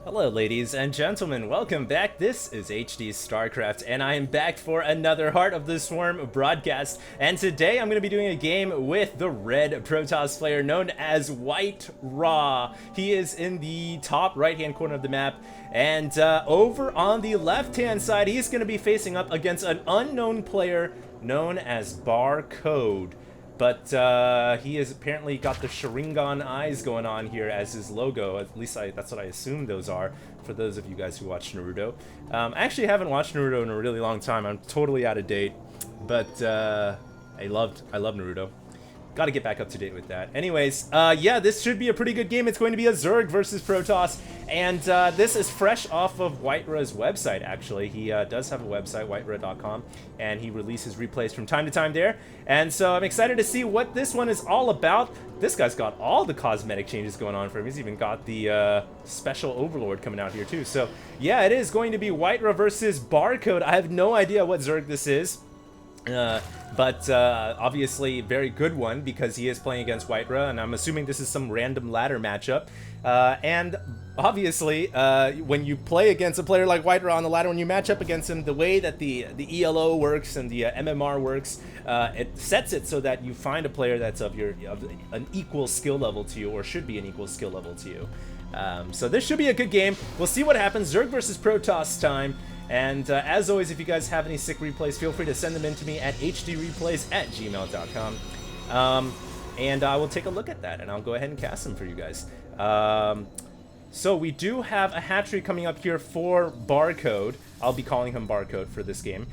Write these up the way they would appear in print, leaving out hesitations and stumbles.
Hello ladies and gentlemen, welcome back. This is HD Starcraft and I am back for another Heart of the Swarm broadcast, and today I'm going to be doing a game with the red Protoss player known as WhiteRa. He is in the top right hand corner of the map, and over on the left hand side he's going to be facing up against an unknown player known as Barcode. But he has apparently got the Sharingan eyes going on here as his logo. At least that's what I assume those are, for those of you guys who watch Naruto. I actually haven't watched Naruto in a really long time. I'm totally out of date. But I love Naruto. Got to get back up to date with that. Anyways, yeah, this should be a pretty good game. It's going to be a Zerg versus Protoss, and this is fresh off of WhiteRa's website, actually. He does have a website, whitera.com, and he releases replays from time to time there. And so I'm excited to see what this one is all about. This guy's got all the cosmetic changes going on for him. He's even got the special Overlord coming out here too. So yeah, it is going to be WhiteRa versus Barcode. I have no idea what Zerg this is. But obviously very good one, because he is playing against WhiteRa, and I'm assuming this is some random ladder matchup. And obviously, when you play against a player like WhiteRa on the ladder, when you match up against him, the way that the ELO works and the MMR works, it sets it so that you find a player that's of an equal skill level to you, or should be an equal skill level to you. So this should be a good game. We'll see what happens. Zerg versus Protoss time. And as always, if you guys have any sick replays, feel free to send them in to me at hdreplays@gmail.com. And I will take a look at that, and I'll go ahead and cast them for you guys. So we do have a hatchery coming up here for Barcode. I'll be calling him Barcode for this game.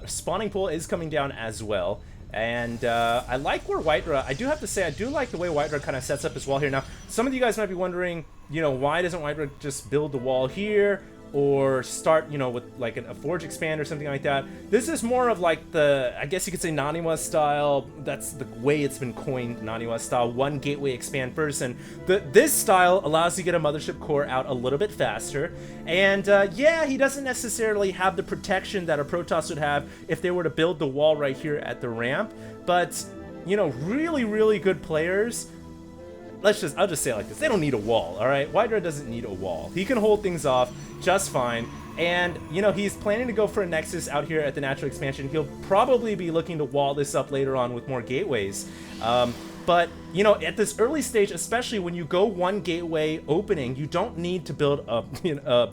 Spawning pool is coming down as well. And I like where WhiteRa, I do have to say, I do like the way WhiteRa kind of sets up as well here. Now, some of you guys might be wondering, you know, why doesn't WhiteRa just build the wall here, or start, you know, with like a forge expand or something like that? This is more of like the, I guess you could say, Naniwa style. That's the way it's been coined, Naniwa style, one gateway expand first. And this style allows you to get a mothership core out a little bit faster. And yeah, he doesn't necessarily have the protection that a Protoss would have if they were to build the wall right here at the ramp. But, you know, really good players, I'll just say it like this: they don't need a wall, all right? WhiteRa doesn't need a wall. He can hold things off just fine. And, you know, he's planning to go for a Nexus out here at the natural expansion. He'll probably be looking to wall this up later on with more gateways. But, you know, at this early stage, especially when you go one gateway opening, you don't need to build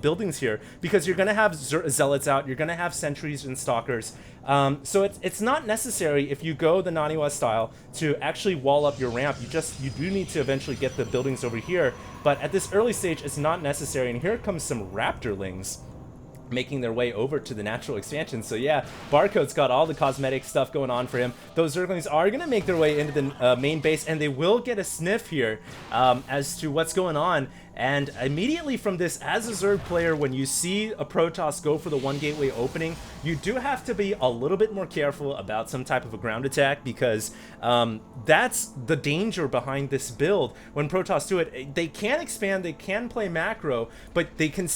buildings here, because you're going to have zealots out, you're going to have sentries and stalkers. So it's not necessary, if you go the Naniwa style, to actually wall up your ramp. You do need to eventually get the buildings over here, but at this early stage, it's not necessary. And here comes some Raptorlings making their way over to the natural expansion. So yeah, Barcode's got all the cosmetic stuff going on for him. Those Zerglings are going to make their way into the main base, and they will get a sniff here as to what's going on. And immediately from this, as a Zerg player, when you see a Protoss go for the one gateway opening, you do have to be a little bit more careful about some type of a ground attack, because that's the danger behind this build. When Protoss do it, they can expand, they can play macro, but they can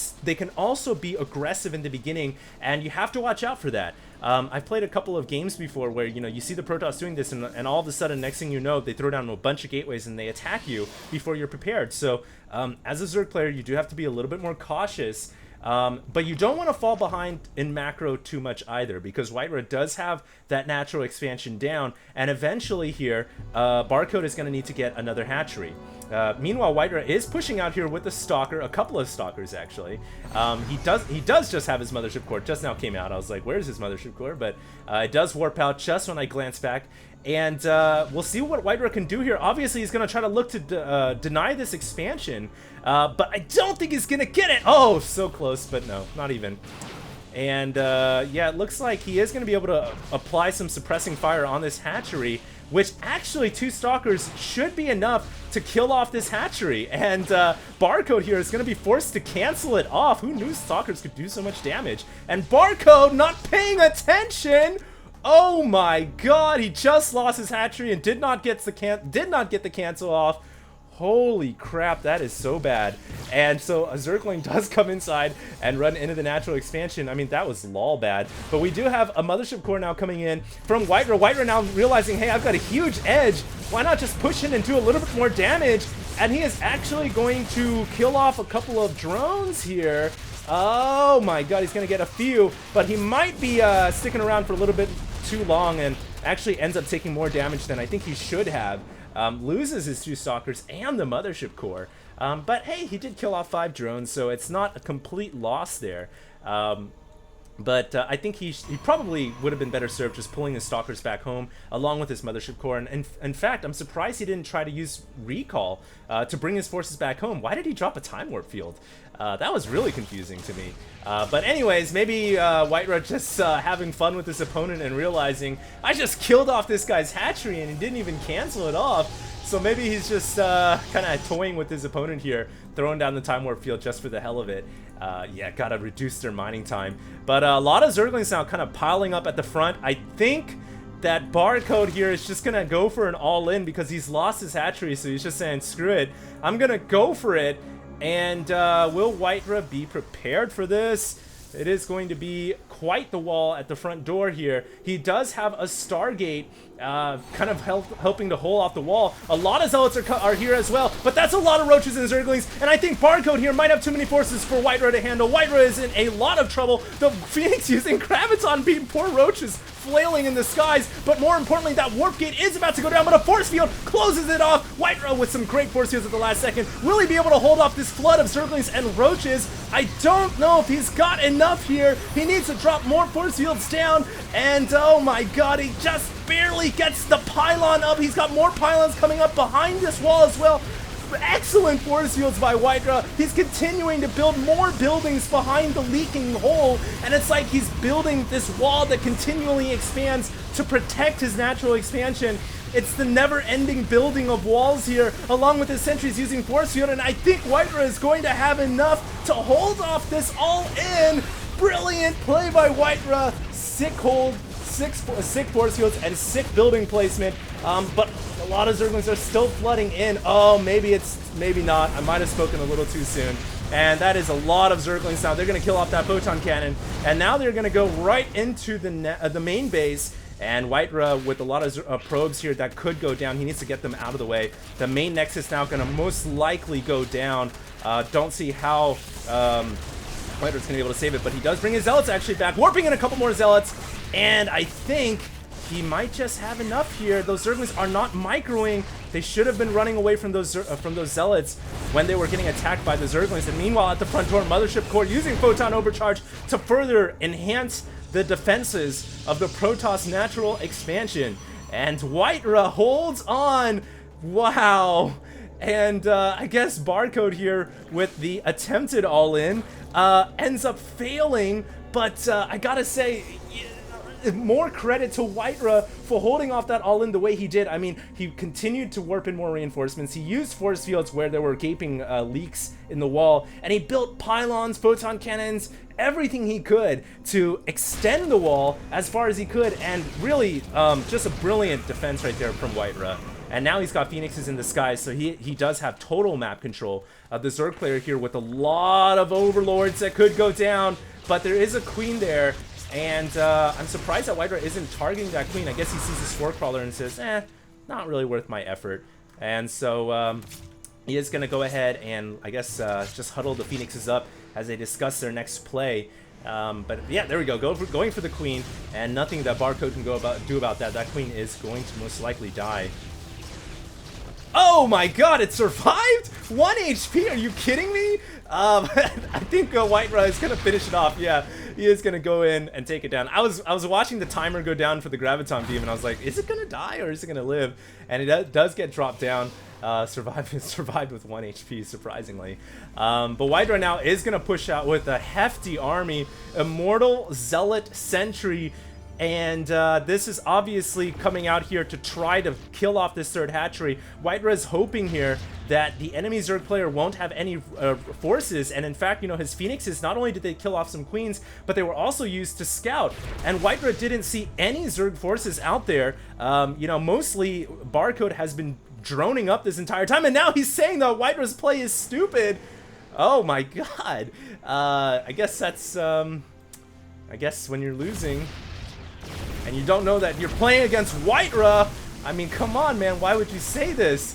also be aggressive in the beginning, and you have to watch out for that. I've played a couple of games before where, you know, you see the Protoss doing this, and all of a sudden, next thing you know, they throw down a bunch of gateways and they attack you before you're prepared. So as a Zerg player, you do have to be a little bit more cautious. But you don't want to fall behind in macro too much either, because WhiteRa does have that natural expansion down, and eventually here, Barcode is going to need to get another hatchery. Meanwhile, WhiteRa is pushing out here with a stalker, a couple of stalkers actually. He does just have his mothership core. Just now came out. I was like, where's his mothership core? But it does warp out just when I glance back. And we'll see what WhiteRa can do here. Obviously, he's going to try to look to deny this expansion, but I don't think he's going to get it. Oh, so close, but no, not even. And yeah, it looks like he is going to be able to apply some suppressing fire on this hatchery, which actually 2 stalkers should be enough to kill off this hatchery. And Barcode here is going to be forced to cancel it off. Who knew stalkers could do so much damage? And Barcode not paying attention. Oh my god, he just lost his hatchery and did not get the cancel off. Holy crap, that is so bad. And so a Zergling does come inside and run into the natural expansion. I mean, that was lol bad. But we do have a mothership core now coming in from WhiteRa. WhiteRa now realizing, hey, I've got a huge edge. Why not just push in and do a little bit more damage? And he is actually going to kill off a couple of drones here. Oh my god, he's going to get a few, but he might be sticking around for a little bit too long and actually ends up taking more damage than I think he should have. Loses his 2 stalkers and the mothership core. But hey, he did kill off 5 drones, so it's not a complete loss there. But I think he probably would have been better served just pulling his stalkers back home along with his mothership core. And in fact, I'm surprised he didn't try to use recall to bring his forces back home. Why did he drop a time warp field? That was really confusing to me. But anyways, maybe WhiteRa just having fun with his opponent and realizing I just killed off this guy's hatchery and he didn't even cancel it off. So maybe he's just kind of toying with his opponent here, throwing down the time warp field just for the hell of it. Yeah, gotta reduce their mining time. But a lot of Zerglings now kind of piling up at the front. I think that Barcode here is just gonna go for an all-in because he's lost his hatchery, so he's just saying, screw it, I'm gonna go for it. And will WhiteRa be prepared for this? It is going to be quite the wall at the front door here. He does have a Stargate kind of helping to hold off the wall. A lot of Zealots are here as well, but that's a lot of Roaches and Zerglings, and I think Barcode here might have too many forces for WhiteRa to handle. WhiteRa is in a lot of trouble. The Phoenix using Graviton beam poor Roaches flailing in the skies, but more importantly, that warp gate is about to go down, but a force field closes it off. WhiteRa with some great force fields at the last second. Will he be able to hold off this flood of Zerglings and Roaches? I don't know if he's got enough here. He needs to drop more force fields down, and oh my god, he just barely gets the pylon up. He's got more pylons coming up behind this wall as well. Excellent force fields by WhiteRa. He's continuing to build more buildings behind the leaking hole, and it's like he's building this wall that continually expands to protect his natural expansion. It's the never-ending building of walls here, along with his sentries using force field, and I think WhiteRa is going to have enough to hold off this all-in. Brilliant play by WhiteRa. Sick hold, sick force fields, and sick building placement. But a lot of Zerglings are still flooding in. Oh, maybe not. I might have spoken a little too soon. And that is a lot of Zerglings now. They're going to kill off that photon cannon, and now they're going to go right into the main base. And WhiteRa with a lot of probes here that could go down. He needs to get them out of the way. The main nexus now going to most likely go down. Don't see how WhiteRa's going to be able to save it, but he does bring his Zealots actually back, warping in a couple more Zealots, and I think he might just have enough here. Those Zerglings are not microing. They should have been running away from those Zealots when they were getting attacked by the Zerglings. And meanwhile, at the front door, Mothership Core using Photon Overcharge to further enhance the defenses of the Protoss natural expansion. And WhiteRa holds on. Wow. And I guess Barcode here with the attempted all-in ends up failing. But I gotta say, more credit to WhiteRa for holding off that all-in the way he did. I mean, he continued to warp in more reinforcements. He used force fields where there were gaping leaks in the wall, and he built pylons, photon cannons, everything he could to extend the wall as far as he could, and really just a brilliant defense right there from WhiteRa. And now he's got Phoenixes in the sky, so he does have total map control of the Zerg player here with a lot of Overlords that could go down, but there is a Queen there. And I'm surprised that WhiteRa isn't targeting that Queen. I guess he sees the Spore Crawler and says, not really worth my effort. And so he is going to go ahead and, I guess, just huddle the Phoenixes up as they discuss their next play. But yeah, there we go. Going for the Queen, and nothing that Barcode can do about that. That Queen is going to most likely die. Oh my god, it survived? 1 HP? Are you kidding me? I think WhiteRa is going to finish it off. Yeah, he is going to go in and take it down. I was watching the timer go down for the Graviton beam, and I was like, is it going to die or is it going to live? And it does get dropped down. Survived with 1 HP, surprisingly. But WhiteRa now is going to push out with a hefty army. Immortal, Zealot, Sentry. And this is obviously coming out here to try to kill off this third hatchery. WhiteRa is hoping here that the enemy Zerg player won't have any forces, and in fact, you know, his Phoenixes, not only did they kill off some Queens, but they were also used to scout. And WhiteRa didn't see any Zerg forces out there. You know, mostly Barcode has been droning up this entire time, and now he's saying that WhiteRa's play is stupid. Oh my god. I guess that's, I guess when you're losing and you don't know that you're playing against WhiteRa, I mean, come on, man, why would you say this?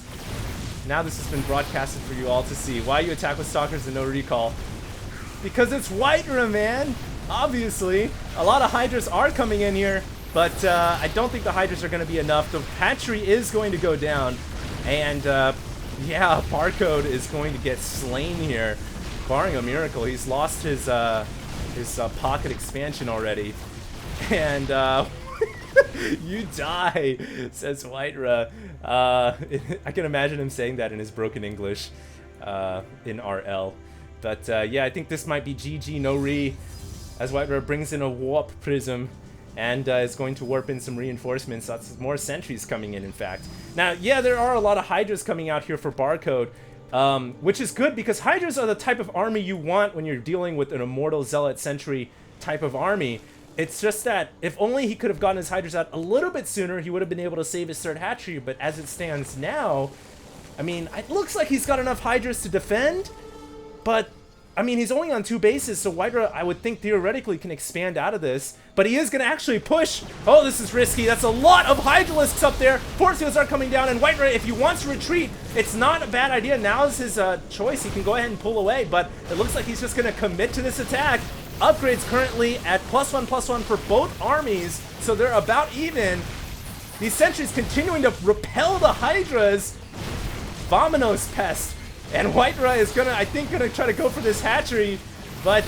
Now this has been broadcasted for you all to see. Why you attack with Stalkers and no recall? Because it's WhiteRa, man! Obviously. A lot of Hydras are coming in here, but I don't think the Hydras are going to be enough. The hatchery is going to go down, and yeah, Barcode is going to get slain here. Barring a miracle, he's lost his pocket expansion already. And you die, says WhiteRa. I can imagine him saying that in his broken English in RL. But yeah, I think this might be GG no re, as WhiteRa brings in a warp prism and is going to warp in some reinforcements. That's more sentries coming in fact. Now, yeah, there are a lot of Hydras coming out here for Barcode, which is good because Hydras are the type of army you want when you're dealing with an Immortal Zealot Sentry type of army. It's just that if only he could have gotten his Hydras out a little bit sooner, he would have been able to save his third hatchery. But as it stands now, I mean, it looks like he's got enough Hydras to defend, but I mean, he's only on 2 bases, so WhiteRa, I would think, theoretically can expand out of this. But he is going to actually push. Oh, this is risky. That's a lot of Hydralisks up there. Force fields are coming down, and WhiteRa, if he wants to retreat, it's not a bad idea. Now is his choice. He can go ahead and pull away, but it looks like he's just going to commit to this attack. Upgrades currently at +1/+1 for both armies, so they're about even. These sentries continuing to repel the Hydras. Vominos Pest. And WhiteRa is gonna, I think, gonna try to go for this hatchery, but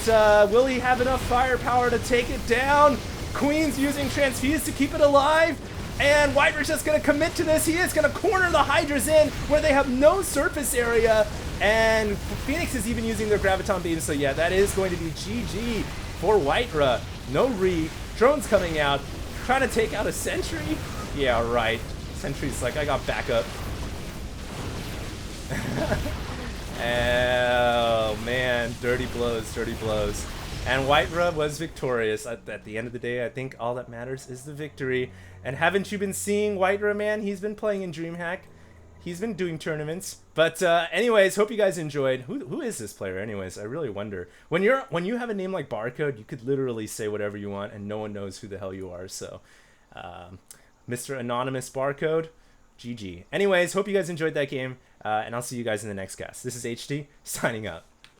will he have enough firepower to take it down? Queen's using Transfuse to keep it alive, and WhiteRa's just gonna commit to this. He is gonna corner the Hydras in where they have no surface area, and Phoenix is even using their Graviton beams. So yeah, that is going to be GG for WhiteRa. No re. Drones coming out, trying to take out a sentry. Yeah, right. Sentry's like, I got backup. Oh man, dirty blows, dirty blows. And WhiteRa was victorious. At the end of the day, I think all that matters is the victory. And haven't you been seeing WhiteRa, man? He's been playing in DreamHack. He's been doing tournaments. But anyways, hope you guys enjoyed. Who is this player anyways? I really wonder. When you have a name like Barcode, you could literally say whatever you want and no one knows who the hell you are. So Mr. Anonymous Barcode, GG. Anyways, hope you guys enjoyed that game. And I'll see you guys in the next cast. This is HD, signing out.